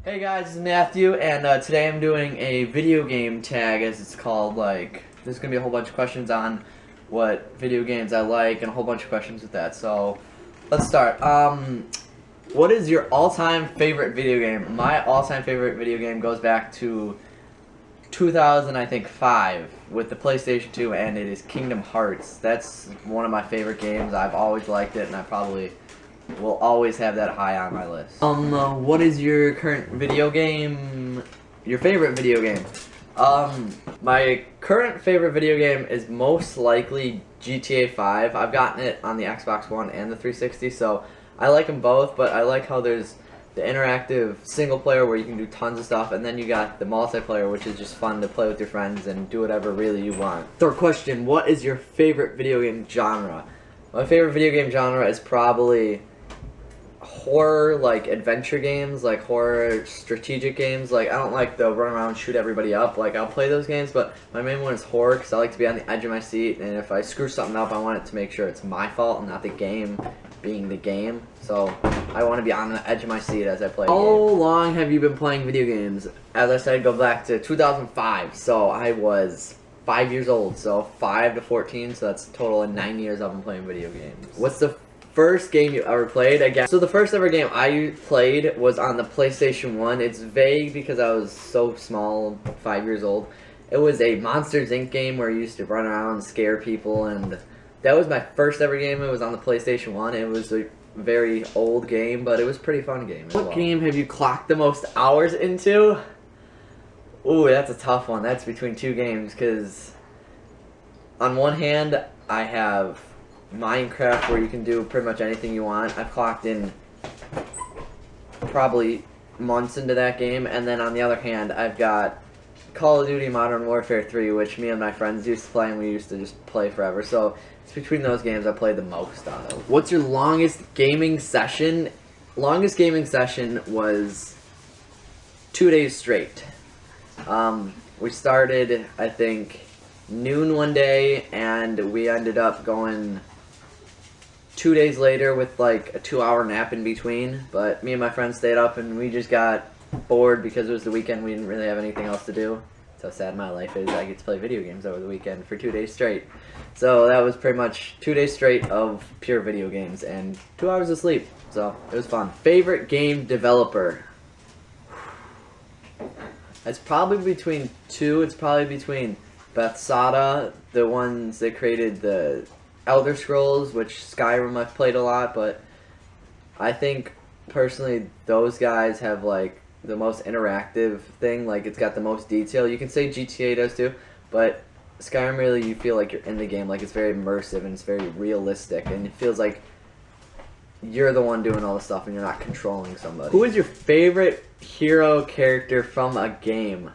Hey guys, this is Matthew, and today I'm doing a video game tag, as it's called. Like, there's gonna be a whole bunch of questions on what video games I like, and a whole bunch of questions with that. So, let's start. What is your all-time favorite video game? My all-time favorite video game goes back to 2000, I think, 5 with the PlayStation 2, and it is Kingdom Hearts. That's one of my favorite games. I've always liked it, and I probably will always have that high on my list. What is your current video game? Your favorite video game? My current favorite video game is most likely GTA 5. I've gotten it on the Xbox One and the 360, so I like them both, but I like how there's the interactive single player where you can do tons of stuff, and then you got the multiplayer, which is just fun to play with your friends and do whatever really you want. Third question, what is your favorite video game genre? My favorite video game genre is probably horror, like adventure games, like horror strategic games. Like, I don't like the run around shoot everybody up. Like, I'll play those games, but my main one is horror because I like to be on the edge of my seat, and if I screw something up, I want it to make sure it's my fault and not the game being the game. So I want to be on the edge of my seat as I play. How long have you been playing video games? As I said, go back to 2005, so I was 5 years old, so 5 to 14, so that's a total of 9 years I've been playing video games. What's the first game you ever played? Again, so the first ever game I played was on the PlayStation 1. It's vague because I was so small, 5 years old. It was a Monsters Inc. game where you used to run around and scare people, and that was my first ever game. It was on the PlayStation 1. It was a very old game, but it was a pretty fun game as well. What game have you clocked the most hours into? Ooh, that's a tough one. That's between two games, because on one hand, I have Minecraft, where you can do pretty much anything you want. I've clocked in probably months into that game, and then on the other hand, I've got Call of Duty Modern Warfare 3, which me and my friends used to play, and we used to just play forever. So it's between those games I played the most out of. What's your longest gaming session? Longest gaming session was 2 days straight. We started, I think, noon one day, and we ended up going 2 days later with like a 2-hour nap in between. But me and my friends stayed up, and we just got bored because it was the weekend. We didn't really have anything else to do. That's how sad my life is. I get to play video games over the weekend for 2 days straight. So that was pretty much 2 days straight of pure video games and 2 hours of sleep. So it was fun. Favorite game developer? It's probably between two. It's probably between Bethesda, the ones that created the Elder Scrolls, which Skyrim I've played a lot, but I think personally those guys have like the most interactive thing. Like, it's got the most detail. You can say GTA does too, but Skyrim, really, you feel like you're in the game. Like, it's very immersive and it's very realistic, and it feels like you're the one doing all the stuff and you're not controlling somebody. Who is your favorite hero character from a game?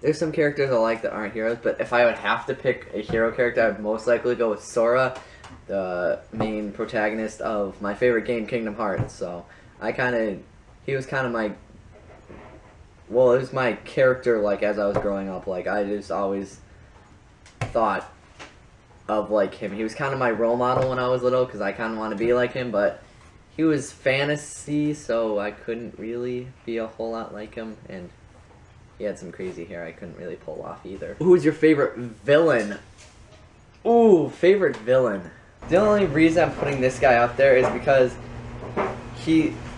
There's some characters I like that aren't heroes, but if I would have to pick a hero character, I would most likely go with Sora, the main protagonist of my favorite game, Kingdom Hearts. So he was kind of my, well, it was my character, like, as I was growing up. Like, I just always thought of like him. He was kind of my role model when I was little, because I kind of want to be like him, but he was fantasy, so I couldn't really be a whole lot like him, and he had some crazy hair I couldn't really pull off either. Who's your favorite villain? Ooh, favorite villain. The only reason I'm putting this guy up there is because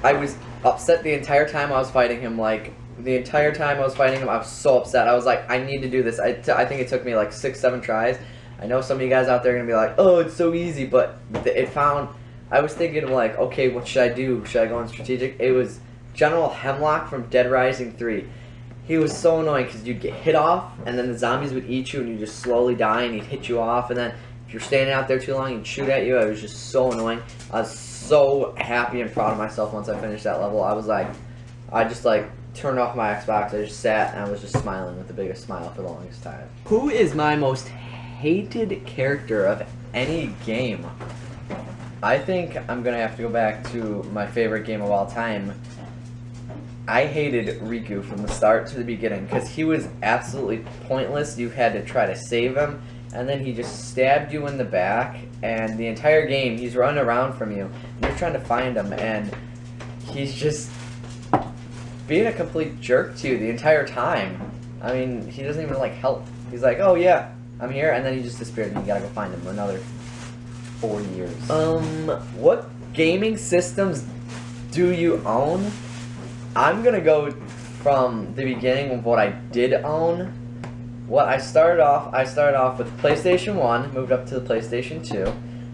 I was upset the entire time I was fighting him. Like, the entire time I was fighting him, I was so upset. I was like, I need to do this. I think it took me like 6-7 tries. I know some of you guys out there are going to be like, oh, it's so easy, but I was thinking like, okay, what should I do? Should I go on strategic? It was General Hemlock from Dead Rising 3. He was so annoying because you'd get hit off, and then the zombies would eat you, and you just slowly die, and he'd hit you off, and then if you're standing out there too long, he'd shoot at you. It was just so annoying. I was so happy and proud of myself once I finished that level. I just turned off my Xbox. I just sat, and I was just smiling with the biggest smile for the longest time. Who is my most hated character of any game? I think I'm gonna have to go back to my favorite game of all time. I hated Riku from the start to the beginning because he was absolutely pointless. You had to try to save him, and then he just stabbed you in the back, and the entire game he's running around from you, and you're trying to find him, and he's just being a complete jerk to you the entire time. I mean, he doesn't even like help. He's like, oh yeah, I'm here, and then he just disappeared, and you gotta go find him for another 4 years. What gaming systems do you own? I'm gonna go from the beginning of what I did own. What I started off with PlayStation 1, moved up to the PlayStation 2.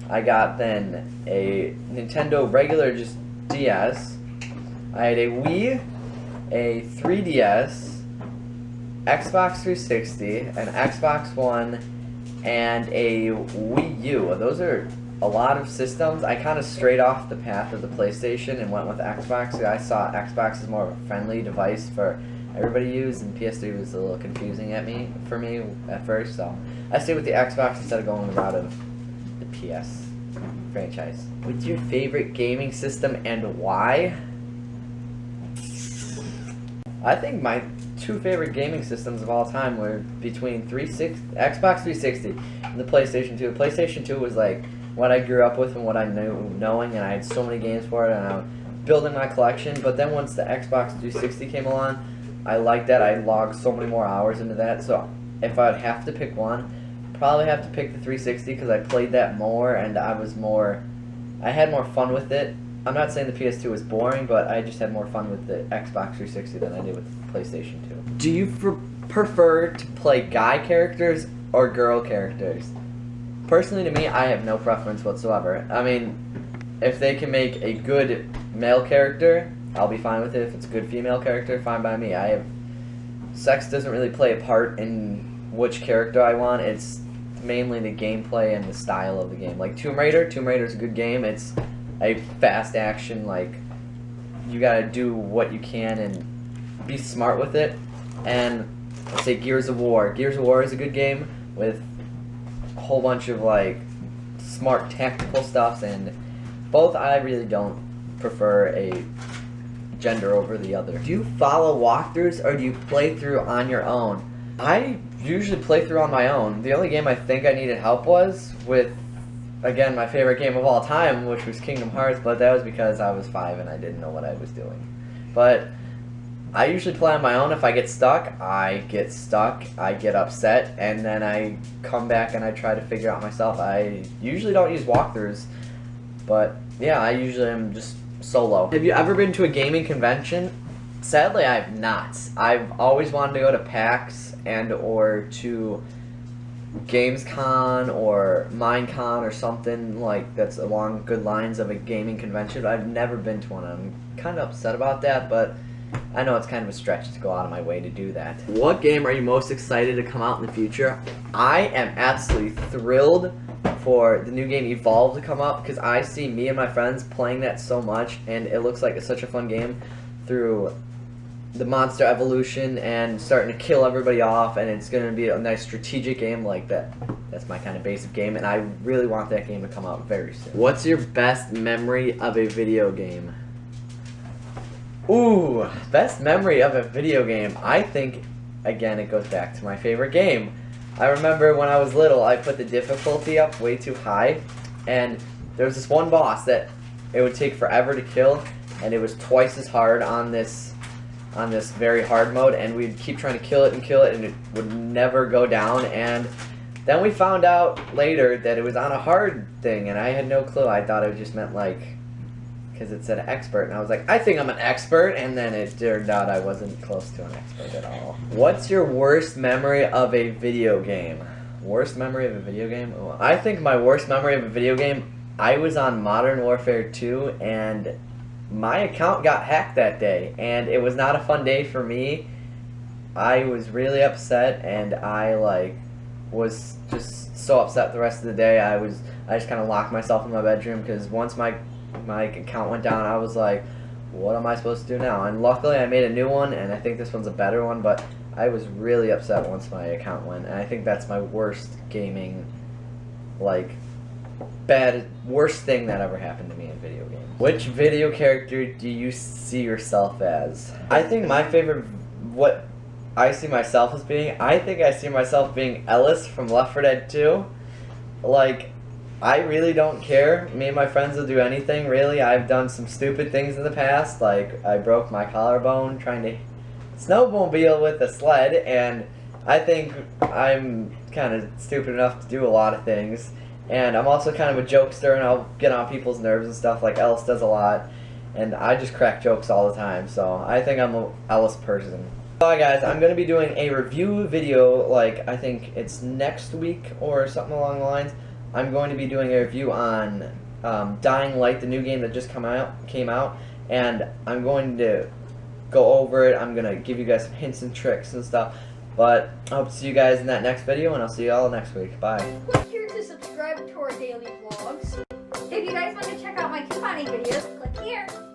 I got then a Nintendo regular just DS. I had a Wii, a 3DS, Xbox 360, an Xbox One, and a Wii U. Those are a lot of systems. I kind of strayed off the path of the PlayStation and went with Xbox. I saw Xbox as more of a friendly device for everybody to use, and PS3 was a little confusing for me at first, so I stayed with the Xbox instead of going the route of the PS franchise. What's your favorite gaming system and why? I think my two favorite gaming systems of all time were between Xbox 360 and the PlayStation 2. The PlayStation 2 was like what I grew up with and what I knew knowing, and I had so many games for it, and I was building my collection. But then once the Xbox 360 came along, I liked that. I logged so many more hours into that. So if I'd have to pick one, probably have to pick the 360 because I played that more and I had more fun with it. I'm not saying the PS2 was boring, but I just had more fun with the Xbox 360 than I did with the PlayStation 2. Do you prefer to play guy characters or girl characters? Personally, to me, I have no preference whatsoever. I mean, if they can make a good male character, I'll be fine with it. If it's a good female character, fine by me. Sex doesn't really play a part in which character I want. It's mainly the gameplay and the style of the game. Like Tomb Raider. Tomb Raider's a good game. It's a fast action, like, you gotta do what you can and be smart with it. And let's say Gears of War. Gears of War is a good game with a whole bunch of, like, smart tactical stuff, and both I really don't prefer a gender over the other. Do you follow walkthroughs or do you play through on your own? I usually play through on my own. The only game I think I needed help was with, again, my favorite game of all time, which was Kingdom Hearts, but that was because I was 5 and I didn't know what I was doing. But I usually play on my own. If I get stuck, I get upset, and then I come back and I try to figure out myself. I usually don't use walkthroughs, but yeah, I usually am just solo. Have you ever been to a gaming convention? Sadly, I have not. I've always wanted to go to PAX and or to Gamescom or Minecon or something like that's along good lines of a gaming convention, but I've never been to one. I'm kind of upset about that, but I know it's kind of a stretch to go out of my way to do that. What game are you most excited to come out in the future? I am absolutely thrilled for the new game Evolve to come up because I see me and my friends playing that so much, and it looks like it's such a fun game through the monster evolution and starting to kill everybody off, and it's going to be a nice strategic game like that. That's my kind of basic game, and I really want that game to come out very soon. What's your best memory of a video game? Ooh, best memory of a video game. I think, again, it goes back to my favorite game. I remember when I was little, I put the difficulty up way too high, and there was this one boss that it would take forever to kill, and it was twice as hard on this very hard mode, and we'd keep trying to kill it, and it would never go down. And then we found out later that it was on a hard thing, and I had no clue. I thought it just meant, like, because it said expert, and I was like, I think I'm an expert, and then it turned out I wasn't close to an expert at all. What's your worst memory of a video game? Worst memory of a video game? Oh, I think my worst memory of a video game, I was on Modern Warfare 2, and my account got hacked that day, and it was not a fun day for me. I was really upset, and I was just so upset the rest of the day. I just kind of locked myself in my bedroom because once my account went down, I was like, what am I supposed to do now? And luckily I made a new one, and I think this one's a better one, but I was really upset once my account went, and I think that's my worst gaming, worst thing that ever happened to me in video games. Which video character do you see yourself as? I think my favorite, what I see myself as being, I think I see myself being Ellis from Left 4 Dead 2. I really don't care. Me and my friends will do anything, really. I've done some stupid things in the past, like I broke my collarbone trying to snowmobile with a sled, and I think I'm kind of stupid enough to do a lot of things. And I'm also kind of a jokester, and I'll get on people's nerves and stuff like Ellis does a lot. And I just crack jokes all the time, so I think I'm a Ellis person. Alright guys, I'm going to be doing a review video, like I think it's next week or something along the lines. I'm going to be doing a review on Dying Light, the new game that just came out, and I'm going to go over it. I'm going to give you guys some hints and tricks and stuff. But I hope to see you guys in that next video, and I'll see you all next week. Bye. Click here to subscribe to our daily vlogs. If you guys want to check out my couponing videos, click here.